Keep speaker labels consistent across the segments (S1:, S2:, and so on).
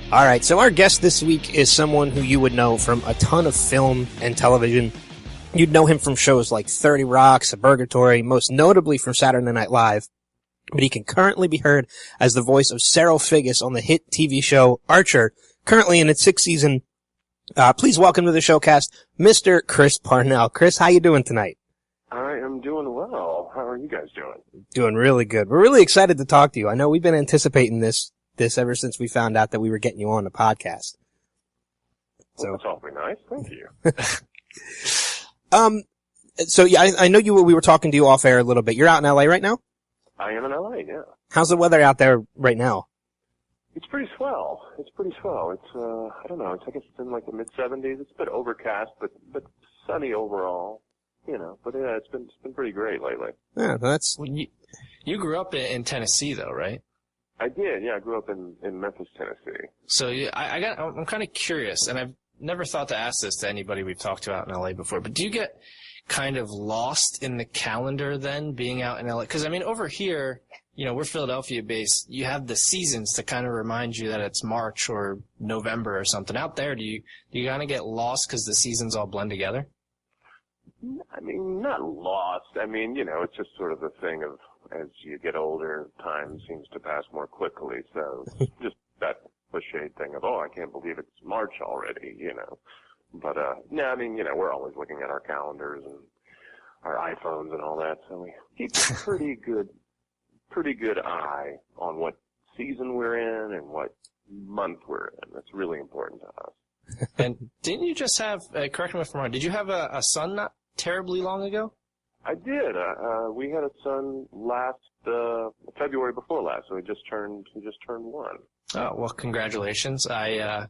S1: All right, so our guest this week is someone who you would know from a ton of film and television. You'd know him from shows like 30 Rock, Suburgatory, most notably from Saturday Night Live. But he can currently be heard as the voice of Cyril Figgis on the hit TV show Archer, currently in its 6th season. Please welcome to the Showcast, Mr. Chris Parnell. Chris, how you doing tonight?
S2: I am doing well. How are you guys doing?
S1: Doing really good. We're really excited to talk to you. I know we've been anticipating this ever since we found out that we were getting you on the podcast.
S2: So that's awfully nice. Thank you.
S1: So yeah, I know we were talking to you off air a little bit. You're out in LA right now?
S2: I am in LA, yeah.
S1: How's the weather out there right now?
S2: It's pretty swell. It's, I don't know, I guess it's in like the mid-70s. It's a bit overcast, but sunny overall, you know. But yeah, it's been pretty great lately.
S1: Yeah, that's...
S3: Well, you grew up in Tennessee, though, right?
S2: I did, yeah. I grew up in Memphis, Tennessee.
S3: So I'm kind of curious, and I've never thought to ask this to anybody we've talked to out in LA before, but do you get kind of lost in the calendar then, being out in LA? Because, I mean, over here, you know, we're Philadelphia-based. You have the seasons to kind of remind you that it's March or November or something. Out there, do you kind of get lost because the seasons all blend together?
S2: I mean, not lost. I mean, you know, it's just sort of the thing of, as you get older, time seems to pass more quickly. So just that cliche thing of, oh, I can't believe it's March already, you know. But, no, I mean, you know, we're always looking at our calendars and our iPhones and all that. So we keep a pretty good eye on what season we're in and what month we're in. That's really important to us.
S3: And didn't you just have, correct me if I'm wrong, did you have a son not terribly long ago?
S2: I did. We had a son last February before last, so he just turned 1.
S3: Oh, well, congratulations. I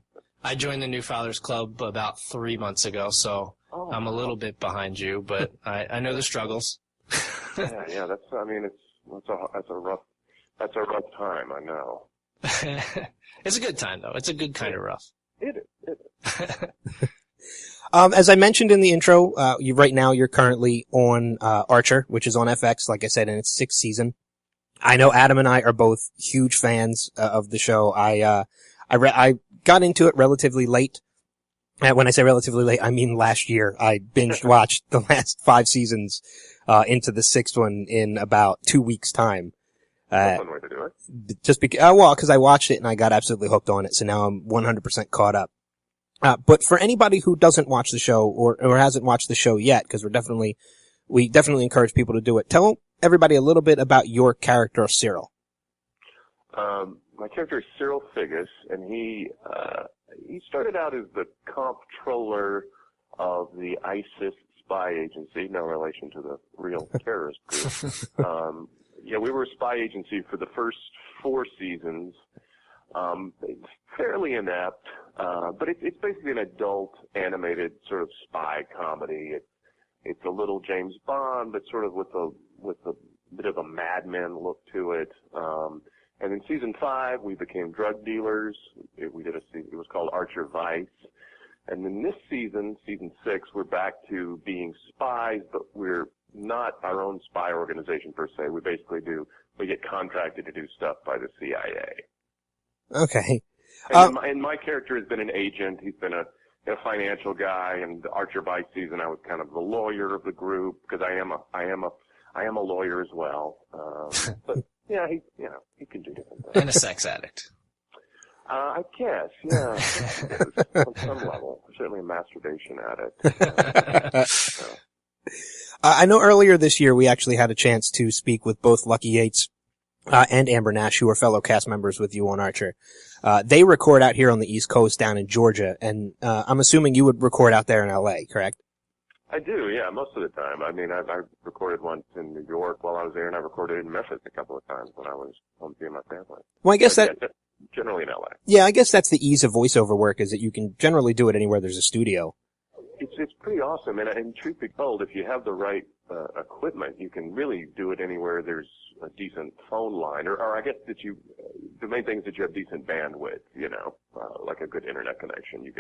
S3: joined the New Fathers Club about 3 months ago, so I'm a little bit behind you, but I know the struggles.
S2: Yeah. That's a rough time. I know.
S3: It's a good time, though. It's a good kind of rough.
S2: It is.
S1: As I mentioned in the intro, right now you're currently on Archer, which is on FX, like I said, in its 6th season. I know Adam and I are both huge fans of the show. I got into it relatively late. When I say relatively late, I mean last year. I binge watched the last 5 seasons into the 6th one in about 2 weeks' time.
S2: That's one way to do it.
S1: Just because I watched it and I got absolutely hooked on it, so now I'm 100% caught up. But for anybody who doesn't watch the show or hasn't watched the show yet, because we definitely encourage people to do it, tell everybody a little bit about your character, Cyril.
S2: My character is Cyril Figgis, and he started out as the comptroller of the ISIS spy agency, no relation to the real terrorist group. Yeah, we were a spy agency for the first 4 seasons. It's fairly inept, but it's basically an adult animated sort of spy comedy. It's a little James Bond, but sort of with a bit of a Mad Men look to it. And in season 5, we became drug dealers. It was called Archer Vice. And in this season 6, we're back to being spies, but we're not our own spy organization per se. We get contracted to do stuff by the CIA.
S1: Okay.
S2: And my character has been an agent. He's been a financial guy. And the Archer Vice season, I was kind of the lawyer of the group because I am a lawyer as well. But yeah, he can do different things.
S3: And a sex addict.
S2: I guess, yeah. On some level, certainly a masturbation addict.
S1: I know earlier this year we actually had a chance to speak with both Lucky Yates and Amber Nash, who are fellow cast members with you on Archer. They record out here on the East Coast down in Georgia, and I'm assuming you would record out there in LA, correct?
S2: I do, yeah, most of the time. I mean, I recorded once in New York while I was there, and I recorded in Memphis a couple of times when I was home seeing my family.
S1: Well, I guess
S2: generally in LA.
S1: Yeah, I guess that's the ease of voiceover work, is that you can generally do it anywhere there's a studio.
S2: It's pretty awesome, and truth be told, if you have the right equipment, you can really do it anywhere there's a decent phone line, or I guess the main thing is that you have decent bandwidth, you know, like a good internet connection. You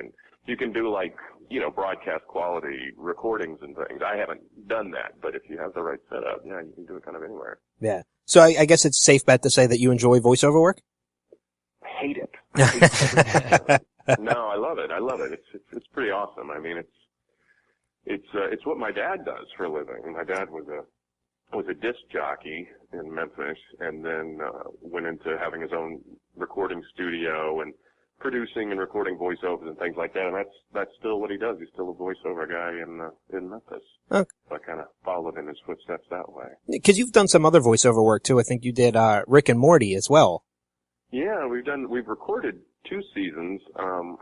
S2: can do like, you know, broadcast quality recordings and things. I haven't done that, but if you have the right setup, yeah, you can do it kind of anywhere.
S1: Yeah. So I guess it's a safe bet to say that you enjoy voiceover work?
S2: Hate it. No, I love it. I love it. It's pretty awesome. I mean, it's what my dad does for a living. My dad was a disc jockey in Memphis, and then went into having his own recording studio and producing and recording voiceovers and things like that. And that's still what he does. He's still a voiceover guy in Memphis. Okay. So I kind of followed in his footsteps that way.
S1: Because you've done some other voiceover work too. I think you did Rick and Morty as well.
S2: Yeah, we've recorded 2 seasons. I'm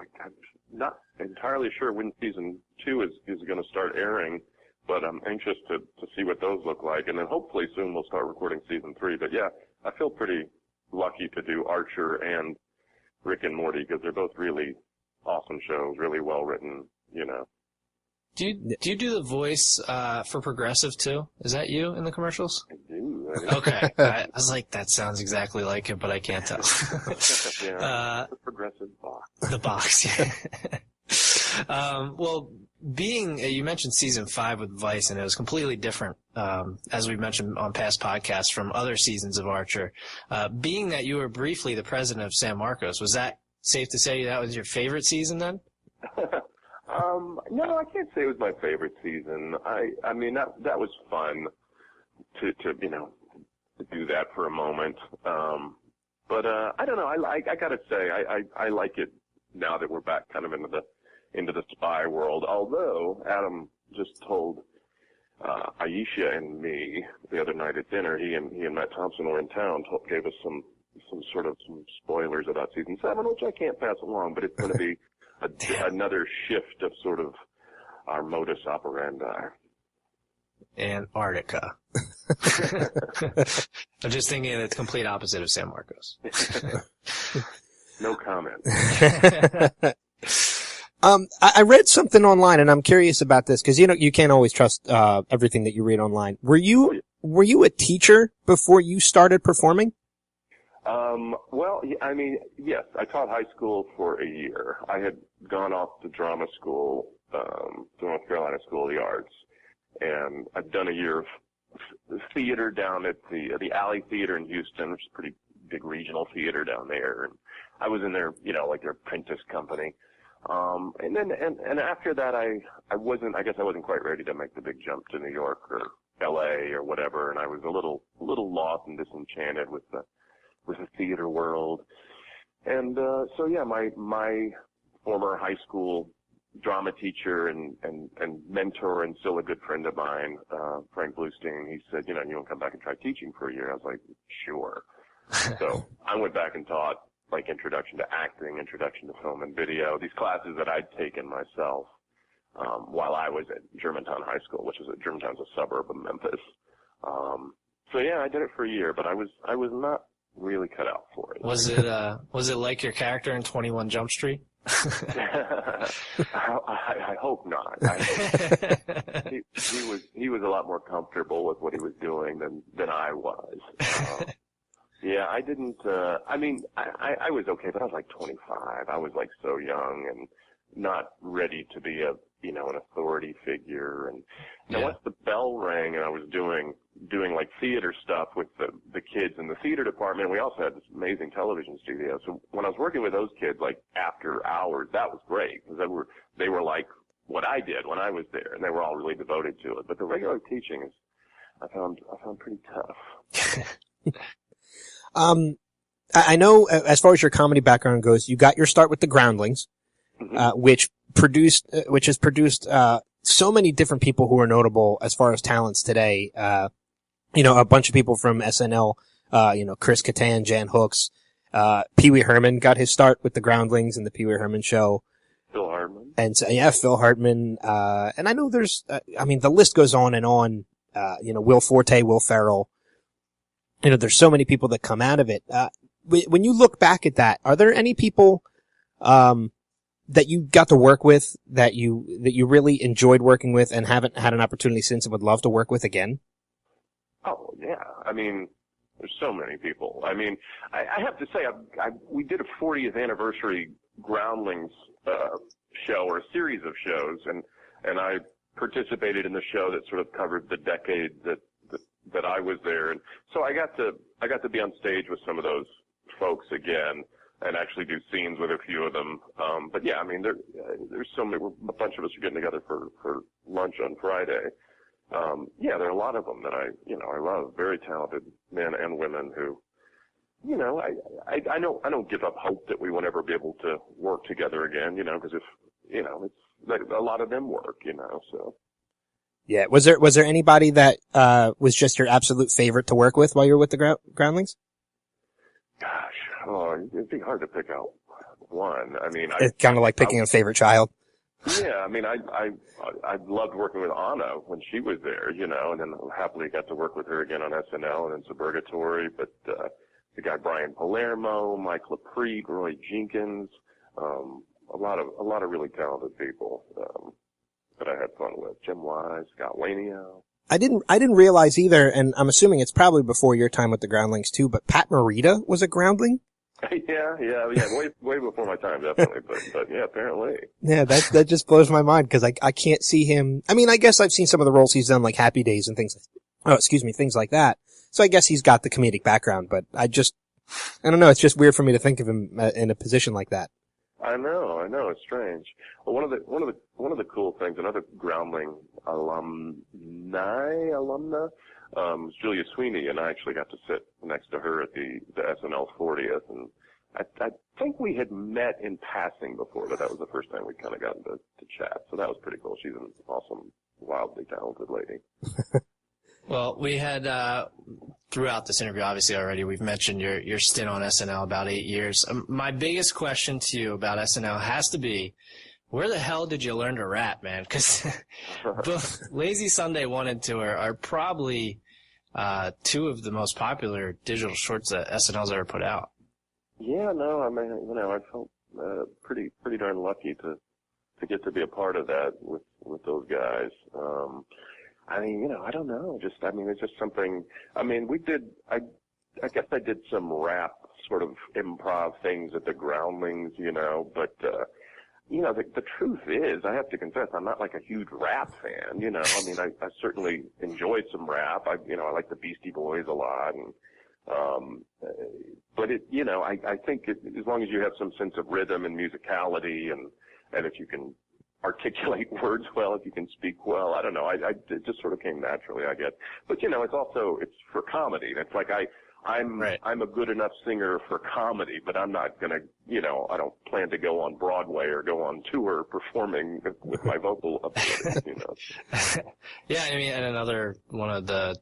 S2: not entirely sure when season 2 is going to start airing, but I'm anxious to see what those look like. And then hopefully soon we'll start recording season 3. But yeah, I feel pretty lucky to do Archer and Rick and Morty because they're both really awesome shows, really well written, you know.
S3: Do you do the voice for Progressive too? Is that you in the commercials?
S2: I do.
S3: Okay. I was like, that sounds exactly like him, but I can't tell.
S2: Yeah, the Progressive box.
S3: The box, yeah. Well, you mentioned season 5 with Vice, and it was completely different, as we mentioned on past podcasts from other seasons of Archer. Being that you were briefly the president of San Marcos, was that safe to say that was your favorite season then?
S2: No, I can't say it was my favorite season. I mean, that was fun to do that for a moment. But I don't know. I gotta say, I like it now that we're back kind of into the spy world. Although Adam just told Aisha and me the other night at dinner, he and Matt Thompson were in town, gave us some spoilers about season 7, which I can't pass along, but it's going to be another shift of sort of our modus operandi.
S3: Antarctica. I'm just thinking it's the complete opposite of San Marcos.
S2: No comment.
S1: I read something online, and I'm curious about this because you can't always trust everything that you read online. Were you a teacher before you started performing?
S2: Well, I mean, yes, I taught high school for a year. I had gone off to drama school, to North Carolina School of the Arts, and I've done a year of theater down at the Alley Theater in Houston, which is a pretty big regional theater down there. And I was in their, like their apprentice company. And then after that, I guess I wasn't quite ready to make the big jump to New York or LA or whatever. And I was a little lost and disenchanted with the theater world. And, so yeah, my former high school drama teacher and mentor and still a good friend of mine, Frank Bluestein, he said, you want to come back and try teaching for a year? I was like, sure. So I went back and taught like introduction to acting, introduction to film and video, these classes that I'd taken myself, while I was at Germantown High School, Germantown's a suburb of Memphis. So yeah, I did it for a year, but I was not really cut out for it.
S3: Was it like your character in 21 Jump Street?
S2: I hope not. He was a lot more comfortable with what he was doing than I was. Yeah, I didn't, I was okay, but I was like 25. I was like so young and not ready to be an authority figure. And once the bell rang and I was doing like theater stuff with the kids in the theater department, we also had this amazing television studio. So when I was working with those kids, like after hours, that was great because they were like what I did when I was there, and they were all really devoted to it. But the regular teaching I found pretty tough.
S1: I know as far as your comedy background goes, you got your start with the Groundlings,
S2: mm-hmm.
S1: which has produced so many different people who are notable as far as talents today. A bunch of people from SNL, Chris Kattan, Jan Hooks, Pee Wee Herman got his start with the Groundlings and the Pee Wee Herman Show.
S2: Phil Hartman.
S1: And so, yeah, Phil Hartman. And I know there's, the list goes on and on. Will Forte, Will Ferrell. There's so many people that come out of it. When you look back at that, are there any people, that you got to work with that you really enjoyed working with and haven't had an opportunity since and would love to work with again?
S2: Oh, yeah. There's so many people. I have to say, we did a 40th anniversary Groundlings, show or a series of shows, and I participated in the show that sort of covered the decade that I was there. And so I got to be on stage with some of those folks again. and actually do scenes with a few of them. But yeah, I mean, there's so many, a bunch of us are getting together for lunch on Friday. Yeah, there are a lot of them that I love, very talented men and women who, I don't give up hope that we won't ever be able to work together again, because if, it's like a lot of them work, so.
S1: Yeah. Was there anybody that, was just your absolute favorite to work with while you were with the Groundlings?
S2: Gosh, it'd be hard to pick out one. I mean,
S1: It's kind of like picking a favorite child.
S2: Yeah, I mean, I loved working with Anna when she was there, and then happily got to work with her again on SNL and in Suburgatory. But the guy Brian Palermo, Mike LaPrete, Roy Jenkins, a lot of really talented people that I had fun with. Jim Wise, Scott Wainio.
S1: I didn't realize either, and I'm assuming it's probably before your time with the Groundlings too. But Pat Morita was a Groundling.
S2: Yeah, way before my time, definitely, but yeah, apparently.
S1: Yeah, that just blows my mind, because I can't see him. I mean, I guess I've seen some of the roles he's done, like Happy Days and things like that. So I guess he's got the comedic background, but I don't know, it's just weird for me to think of him in a position like that.
S2: I know, it's strange. Well, one of the cool things, another Groundling alumna, was Julia Sweeney, and I actually got to sit next to her at the SNL 40th, and I think we had met in passing before, but that was the first time we'd kind of gotten to chat, so that was pretty cool. She's an awesome, wildly talented lady.
S3: Well, we had, throughout this interview, obviously already, we've mentioned your stint on SNL, about 8 years. My biggest question to you about SNL has to be, where the hell did you learn to rap, man? Because Lazy Sunday 1 and 2 are probably two of the most popular digital shorts that SNL's ever put out. Yeah,
S2: no, I mean, I felt pretty darn lucky to get to be a part of that with those guys. I mean, I don't know. It's just something. I mean, I guess I did some rap sort of improv things at the Groundlings, but the truth is, I have to confess, I'm not like a huge rap fan, I mean, I certainly enjoyed some rap. I like the Beastie Boys a lot, and, but I think as long as you have some sense of rhythm and musicality, and if you can articulate words well, if you can speak well, I don't know, it just sort of came naturally, I guess. But, it's for comedy. It's like I'm a good enough singer for comedy, but I'm not gonna, I don't plan to go on Broadway or go on tour performing with my vocal abilities,
S3: Yeah, I mean, and another one of the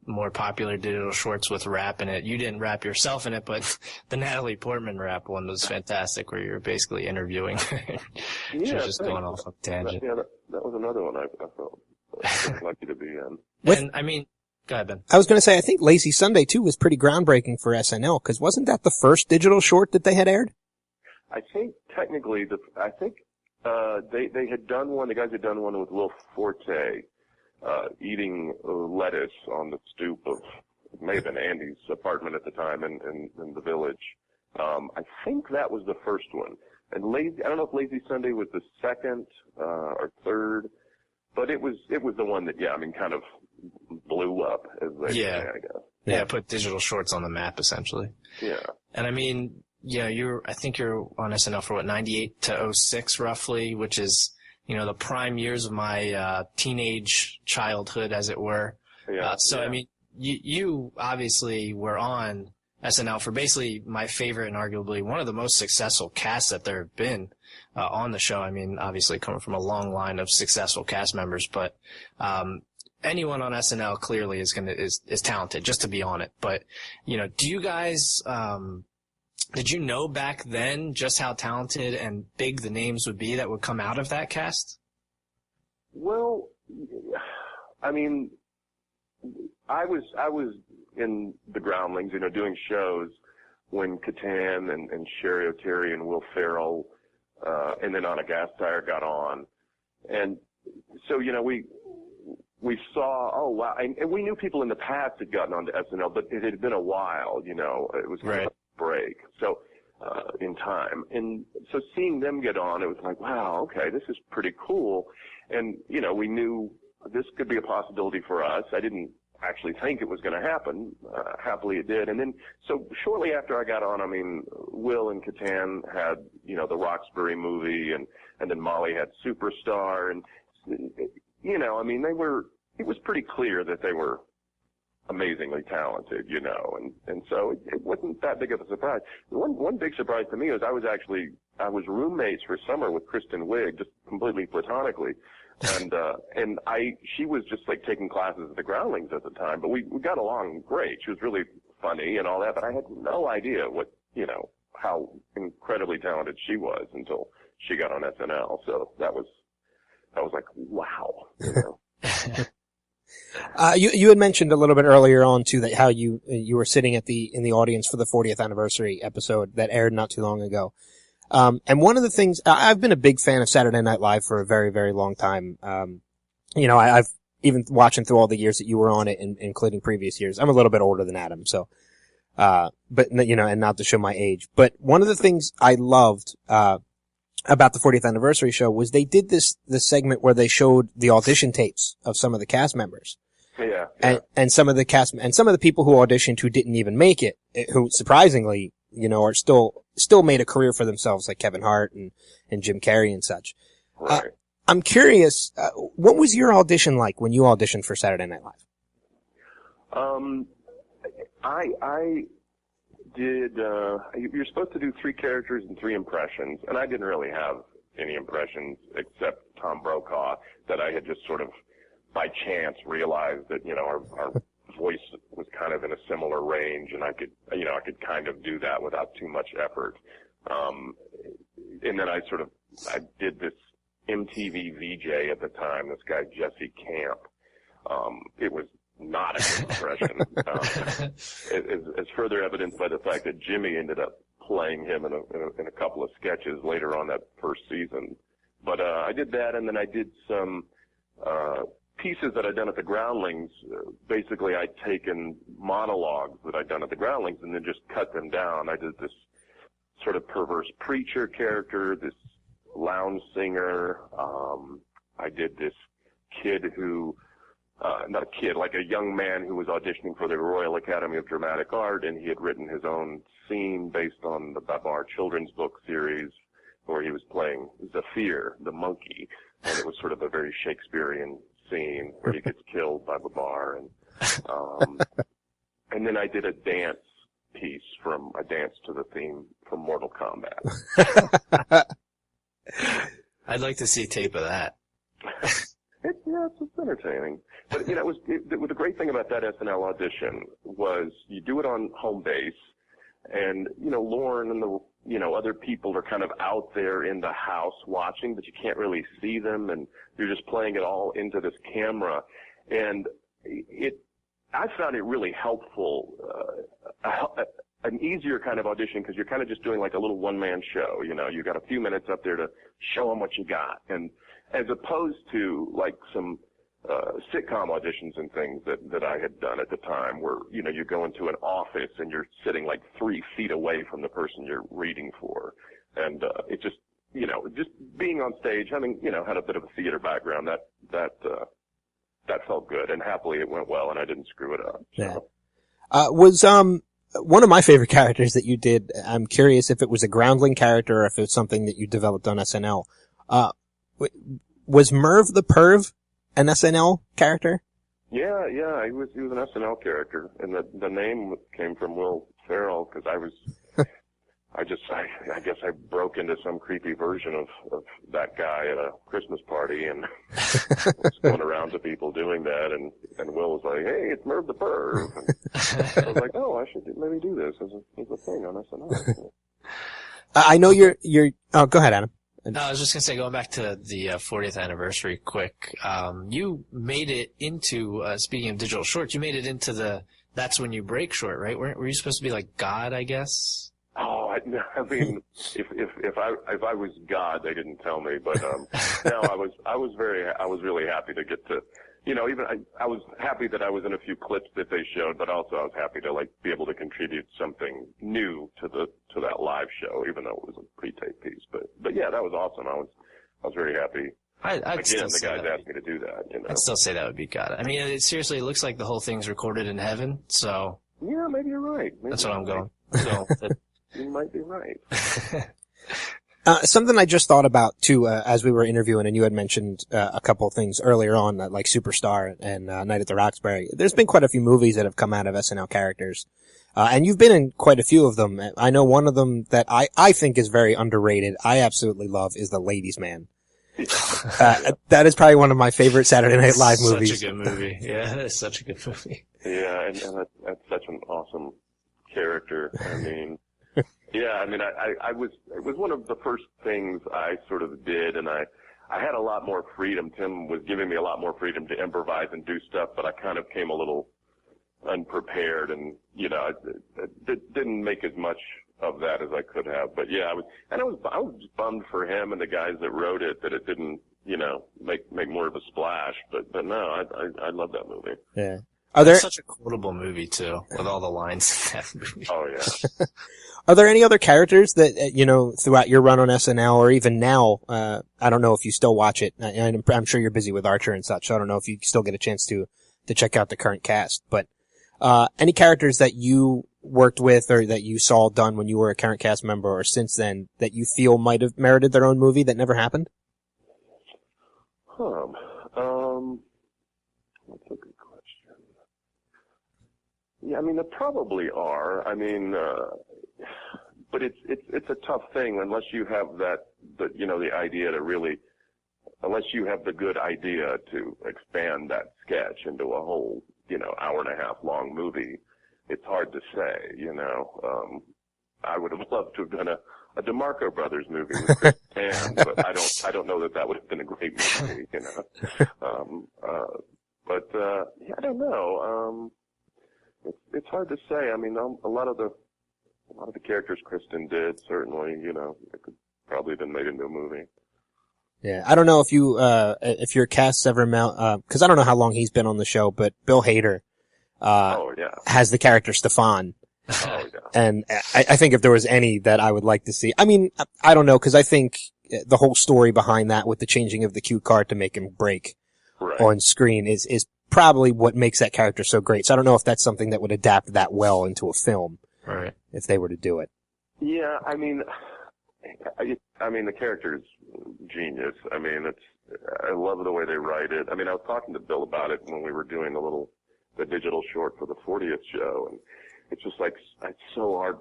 S3: more popular digital shorts with rap in it. You didn't rap yourself in it, but the Natalie Portman rap one was fantastic, where you're basically interviewing her. She was just going off a tangent.
S2: That was another one I felt lucky to be in.
S3: And I mean, go ahead, Ben.
S1: I was going to say, I think Lazy Sunday too was pretty groundbreaking for SNL, because wasn't that the first digital short that they had aired?
S2: I think technically, they had done one. The guys had done one with Will Forte, eating lettuce on the stoop of, it may have been Andy's apartment at the time in the Village. I think that was the first one. And I don't know if Lazy Sunday was the second or third, but it was the one that, kind of blew up, as they say, I guess.
S3: Yeah, put digital shorts on the map, essentially.
S2: Yeah.
S3: And I mean, I think you're on SNL for 98 to 06 roughly, which is, the prime years of my teenage childhood, as it were.
S2: Yeah.
S3: I mean, you obviously were on SNL for basically my favorite and arguably one of the most successful casts that there have been on the show. I mean, obviously coming from a long line of successful cast members, but anyone on SNL clearly is talented just to be on it. But do you guys did you know back then just how talented and big the names would be that would come out of that cast?
S2: Well, I mean, I was in the Groundlings, doing shows when Catan and Sherry O'Terry and Will Ferrell, and then Anna Gasteyer got on. And so, we saw, oh wow, and we knew people in the past had gotten onto SNL, but it had been a while, it was kind of a break. So, in time. And so seeing them get on, it was like, wow, okay, this is pretty cool. And, we knew this could be a possibility for us. I didn't actually think it was going to happen. Happily it did. And then, so shortly after I got on, I mean, Will and Catan had, you know, the Roxbury movie, and then Molly had Superstar, and, you know, I mean, it was pretty clear that they were amazingly talented, you know, and so it wasn't that big of a surprise. One big surprise to me was I was roommates for summer with Kristen Wiig, just completely platonically. And she was just like taking classes at the Groundlings at the time, but we got along great. She was really funny and all that, but I had no idea what, you know, how incredibly talented she was until she got on SNL. So that was like, wow, you know.
S1: You had mentioned a little bit earlier on too that how you were sitting in the audience for the 40th anniversary episode that aired not too long ago. And one of the things, I've been a big fan of Saturday Night Live for a very, very long time. You know, I've even watching through all the years that you were on it, including previous years. I'm a little bit older than Adam, so, but, you know, and not to show my age. But one of the things I loved, about the 40th anniversary show was they did this segment where they showed the audition tapes of some of the cast members.
S2: Yeah.
S1: And some of the people who auditioned who didn't even make it, who surprisingly, you know, are still made a career for themselves, like Kevin Hart and Jim Carrey and such.
S2: Right.
S1: I'm curious, what was your audition like when you auditioned for Saturday Night Live?
S2: I did, you're supposed to do 3 characters and 3 impressions, and I didn't really have any impressions except Tom Brokaw that I had just sort of by chance realized that, you know, our voice was kind of in a similar range, and I could kind of do that without too much effort. And then I did this MTV VJ at the time, this guy Jesse Camp. It was not a good impression. As further evidenced by the fact that Jimmy ended up playing him in a couple of sketches later on that first season. But I did that, and then I did some pieces that I'd done at the Groundlings. Basically, I'd taken monologues that I'd done at the Groundlings and then just cut them down. I did this sort of perverse preacher character, this lounge singer. I did this kid who, not a kid, like a young man who was auditioning for the Royal Academy of Dramatic Art, and he had written his own scene based on the Babar children's book series where he was playing Zafir, the monkey, and it was sort of a very Shakespearean scene where he gets killed by Babar, and then I did a dance piece I danced to the theme from Mortal Kombat.
S3: I'd like to see tape of that.
S2: It's entertaining. But, you know, the great thing about that SNL audition was you do it on home base, and, you know, Lauren and the, you know, other people are kind of out there in the house watching, but you can't really see them, and you're just playing it all into this camera. And I found it really helpful, an easier kind of audition, because you're kind of just doing like a little one-man show. You know, you got a few minutes up there to show them what you got. And as opposed to like some sitcom auditions and things that I had done at the time where, you know, you go into an office and you're sitting like 3 feet away from the person you're reading for. And it just, you know, just being on stage, having, you know, had a bit of a theater background, that felt good. And happily it went well and I didn't screw it up. So.
S1: Yeah. Was one of my favorite characters that you did, I'm curious if it was a Groundling character or if it was something that you developed on SNL. Was Merv the Perv an SNL character?
S2: Yeah, he was an SNL character, and the name came from Will Ferrell because I guess I broke into some creepy version of that guy at a Christmas party and was going around to people doing that, and Will was like, "Hey, it's Merv the Perv." And I was like, "Oh, I should maybe do this as a thing on SNL."
S1: I know you're. Oh, go ahead, Adam.
S3: No, I was just going to say, going back to the 40th anniversary quick, you made it into, speaking of digital shorts, you made it into That's When You Break short, right? Were you supposed to be like God, I guess?
S2: Oh, I mean, if I was God, they didn't tell me, but, no, I was really happy to get to, you know, even I was happy that I was in a few clips that they showed, but also I was happy to like be able to contribute something new to that live show, even though it was a pre-tape piece. But yeah, that was awesome. I was very happy
S3: I'd still
S2: Again, the
S3: say
S2: guys
S3: that.
S2: asked me to do that, you know.
S3: I'd still say that would be God. I mean, seriously, it looks like the whole thing's recorded in heaven, so.
S2: Yeah, maybe you're right.
S3: That's what I'm going. So,
S2: you might be right.
S1: Something I just thought about too, as we were interviewing, and you had mentioned a couple of things earlier on, like Superstar and Night at the Roxbury. There's been quite a few movies that have come out of SNL characters, and you've been in quite a few of them. I know one of them that I think is very underrated. I absolutely love is The Ladies' Man. That is probably one of my favorite Saturday Night Live movies.
S3: Such a good movie. Yeah, it's such a good movie.
S2: Yeah, and that's such an awesome character. I mean, yeah, I mean, it was one of the first things I sort of did, and I had a lot more freedom. Tim was giving me a lot more freedom to improvise and do stuff, but I kind of came a little unprepared, and you know, I didn't make as much of that as I could have. But yeah, I was bummed for him and the guys that wrote it that it didn't, you know, make more of a splash. But no, I love that movie.
S1: Yeah.
S3: It's such a quotable movie too, with all the lines in that movie.
S2: Oh yeah.
S1: Are there any other characters that, you know, throughout your run on SNL or even now, I don't know if you still watch it. I'm sure you're busy with Archer and such, so I don't know if you still get a chance to check out the current cast, but, any characters that you worked with or that you saw done when you were a current cast member or since then that you feel might have merited their own movie that never happened?
S2: That's a good question. Yeah, I mean, there probably are. I mean, but it's a tough thing unless you have the idea to really, unless you have the good idea to expand that sketch into a whole, hour and a half long movie. It's hard to say, I would have loved to have done a DeMarco Brothers movie with Chris Parnell, but I don't know that would have been a great movie, I don't know. It's hard to say. I mean, a lot of the characters Kristen did certainly, it could probably have been made into a movie.
S1: Yeah, I don't know if your cast's ever cause I don't know how long he's been on the show, but Bill Hader, has the character Stefan.
S2: Oh, yeah.
S1: And I think if there was any that I would like to see, I mean, I don't know, cause I think the whole story behind that with the changing of the cue card to make him break on screen is probably what makes that character so great. So I don't know if that's something that would adapt that well into a film.
S3: Right.
S1: If they were to do it.
S2: Yeah, I mean, the character is genius. I mean, I love the way they write it. I mean, I was talking to Bill about it when we were doing the digital short for the 40th show, and it's just like, it's so hard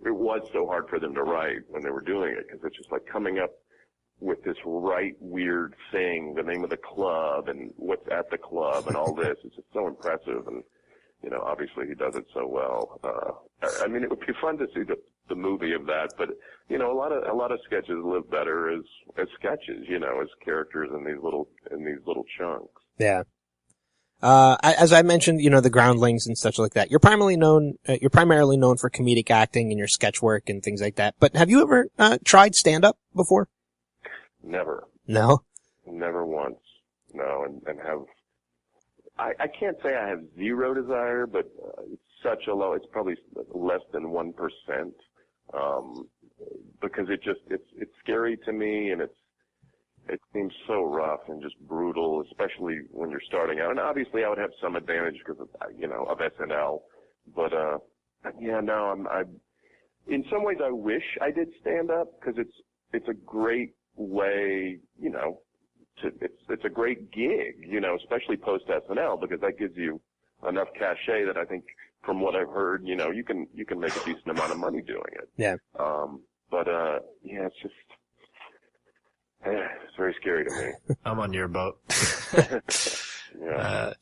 S2: it was so hard for them to write when they were doing it, because it's just like coming up with this weird thing, the name of the club and what's at the club and all this. It's just so impressive, and obviously he does it so well. I mean, it would be fun to see the movie of that, but a lot of sketches live better as sketches, as characters in these little chunks.
S1: Yeah. As I mentioned, the Groundlings and such like that. You're primarily known for comedic acting and your sketch work and things like that. But have you ever tried stand up before?
S2: Never.
S1: No?
S2: Never once. No, and have. I can't say I have zero desire, but it's probably less than 1%, because it's scary to me, and it seems so rough and just brutal, especially when you're starting out. And obviously I would have some advantage because of SNL, but in some ways I wish I did stand up, because it's a great way, it's a great gig, especially post SNL, because that gives you enough cachet that I think, from what I've heard, you can make a decent amount of money doing it.
S1: Yeah.
S2: It's just, it's very scary to me.
S3: I'm on your boat.
S2: Yeah.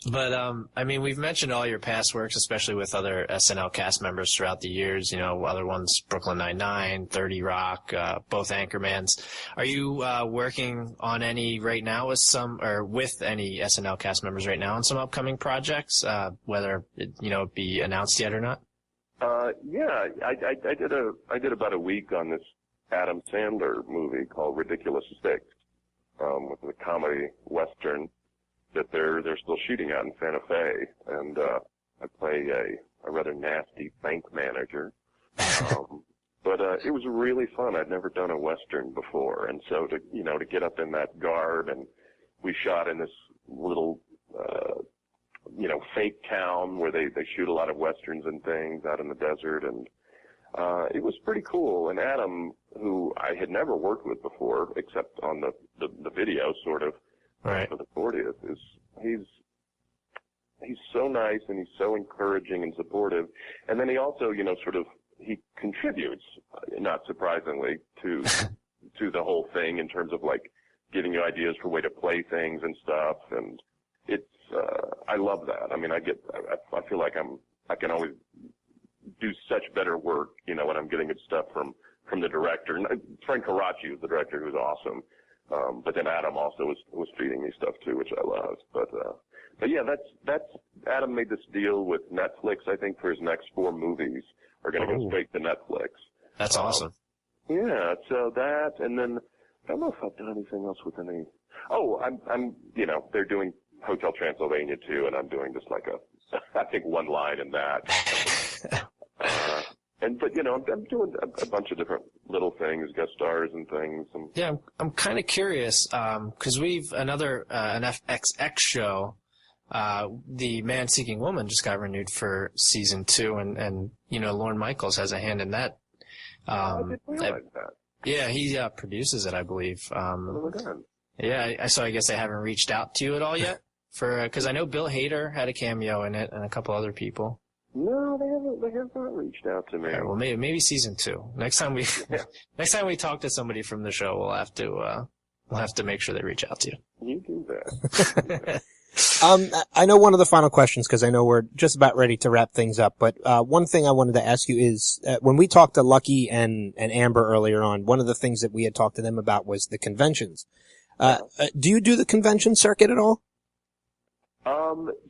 S3: I mean, we've mentioned all your past works, especially with other SNL cast members throughout the years, other ones, Brooklyn Nine-Nine, 30 Rock, both Anchormans. Are you working on any right now with any SNL cast members right now on some upcoming projects, whether it, be announced yet or not?
S2: Yeah, I did about a week on this Adam Sandler movie called Ridiculous Six, with a comedy western that they're still shooting out in Santa Fe, and I play a rather nasty bank manager. But it was really fun. I'd never done a Western before, and so to get up in that garb, and we shot in this little fake town where they shoot a lot of Westerns and things out in the desert, and it was pretty cool. And Adam, who I had never worked with before, except on the video, sort of,
S3: right,
S2: for the 40th, he's so nice, and he's so encouraging and supportive. And then he also, he contributes, not surprisingly, to the whole thing in terms of like giving you ideas for way to play things and stuff. And it's I love that. I mean, I feel like I can always do such better work, when I'm getting good stuff from the director. And Frank Caracci was the director, who was awesome. But then Adam also was feeding me stuff too, which I loved. But yeah, that's Adam made this deal with Netflix, I think, for his next 4 movies are going to go straight to Netflix.
S3: That's awesome.
S2: Yeah, so that, and then I don't know if I've done anything else with any. Oh, I'm they're doing Hotel Transylvania too, and I'm doing just like I think one line in that. But I'm doing a bunch of different little things, guest stars and things. And
S3: yeah, I'm kind of curious, cause we've an FXX show, The Man Seeking Woman just got renewed for season 2, and Lorne Michaels has a hand in that.
S2: I didn't realize that.
S3: Yeah, he produces it, I believe. Yeah, I guess they haven't reached out to you at all yet, because I know Bill Hader had a cameo in it, and a couple other people.
S2: No, they have not reached out to me.
S3: Okay, well, maybe season 2. Next time we talk to somebody from the show, we'll have to make sure they reach out to you.
S2: You do that.
S1: I know one of the final questions, because I know we're just about ready to wrap things up, but one thing I wanted to ask you is, when we talked to Lucky and Amber earlier on, one of the things that we had talked to them about was the conventions. Do you do the convention circuit at all?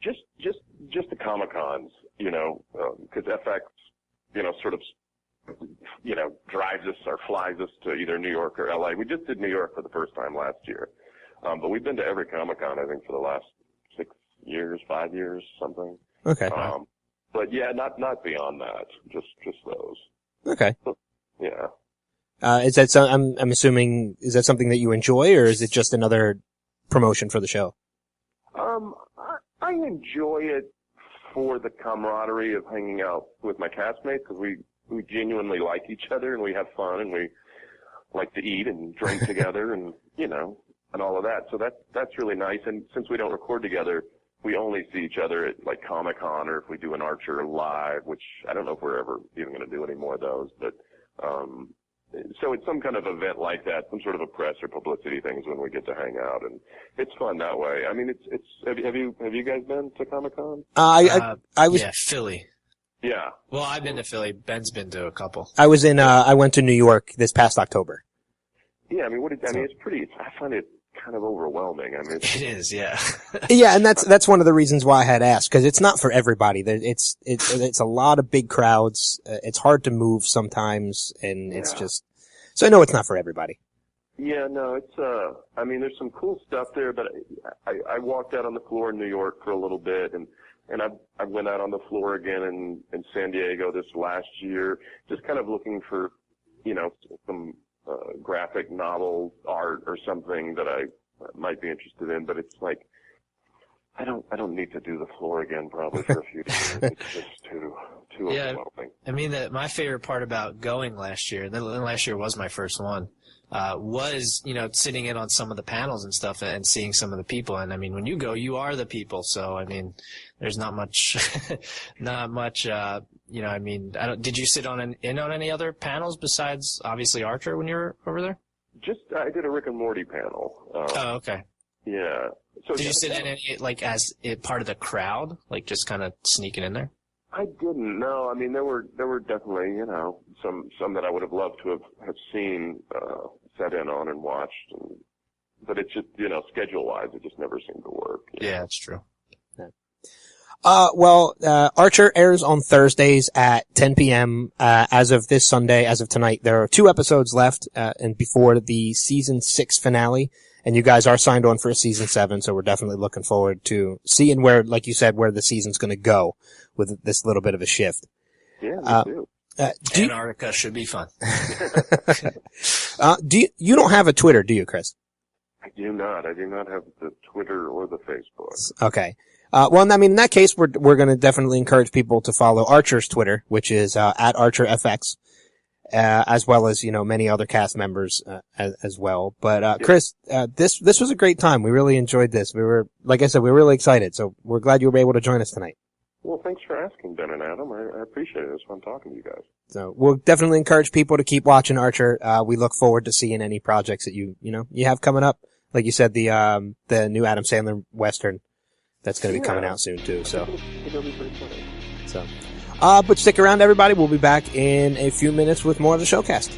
S2: Just the Comic-Cons, because FX, sort of, drives us or flies us to either New York or LA. We just did New York for the first time last year. But we've been to every Comic-Con, I think, for the last 5 years, something.
S1: Okay.
S2: But yeah, not beyond that. Just those.
S1: Okay.
S2: But, yeah.
S1: Is that I'm assuming, is that something that you enjoy, or is it just another promotion for the show?
S2: I enjoy it for the camaraderie of hanging out with my castmates, because we genuinely like each other, and we have fun, and we like to eat and drink together, and and all of that. So that's really nice. And since we don't record together, we only see each other at like Comic-Con, or if we do an Archer live, which I don't know if we're ever even going to do any more of those. But so it's some kind of event like that, some sort of a press or publicity thing is when we get to hang out, and it's fun that way. I mean, it's have you guys been to Comic-Con?
S1: I was
S3: Philly.
S2: Yeah.
S3: Well, I've been to Philly. Ben's been to a couple.
S1: I went to New York this past October.
S2: Yeah, I mean, it's pretty. I find it kind of overwhelming. I mean,
S3: it is, yeah.
S1: Yeah, and that's one of the reasons why I had asked, because it's not for everybody. It's a lot of big crowds. It's hard to move sometimes, and it's just. So I know it's not for everybody.
S2: Yeah, no, it's. I mean, there's some cool stuff there, but I walked out on the floor in New York for a little bit, and I went out on the floor again in San Diego this last year, just kind of looking for, some graphic novel art or something that I might be interested in, but it's like I don't need to do the floor again probably for a few days. It's just too overwhelming.
S3: I mean, my favorite part about going last year, and last year was my first one, was sitting in on some of the panels and stuff and seeing some of the people. And I mean, when you go, you are the people. So I mean, there's not much. I mean, did you sit in on any other panels besides obviously Archer when you were over there?
S2: I did a Rick and Morty panel.
S3: Oh, okay.
S2: Yeah. So
S3: did you sit in any, like, as part of the crowd, like just kind of sneaking in there?
S2: I didn't. No. I mean, there were definitely, some that I would have loved to have seen, sat in on and watched, but it's just, schedule wise, it just never seemed to work.
S3: Yeah, that's true.
S1: Archer airs on Thursdays at 10 p.m. As of this Sunday, as of tonight, there are 2 episodes left, and before the season 6 finale. And you guys are signed on for a season 7, so we're definitely looking forward to seeing where, like you said, where the season's going to go with this little bit of a shift.
S2: Yeah, me too.
S3: Antarctica should be fun.
S1: You don't have a Twitter, do you, Chris?
S2: I do not. I do not have the Twitter or the Facebook.
S1: Okay. Well, I mean, in that case, we're going to definitely encourage people to follow Archer's Twitter, which is, at ArcherFX, as well as, many other cast members, as well. But, Chris, this was a great time. We really enjoyed this. Like I said, we were really excited. So we're glad you were able to join us tonight.
S2: Well, thanks for asking, Ben and Adam. I appreciate it. It was fun talking to you guys.
S1: So we'll definitely encourage people to keep watching Archer. We look forward to seeing any projects that you have coming up. Like you said, the new Adam Sandler Western that's going to be coming out soon too. So,
S2: it'll be pretty funny.
S1: But stick around, everybody. We'll be back in a few minutes with more of the Showcast.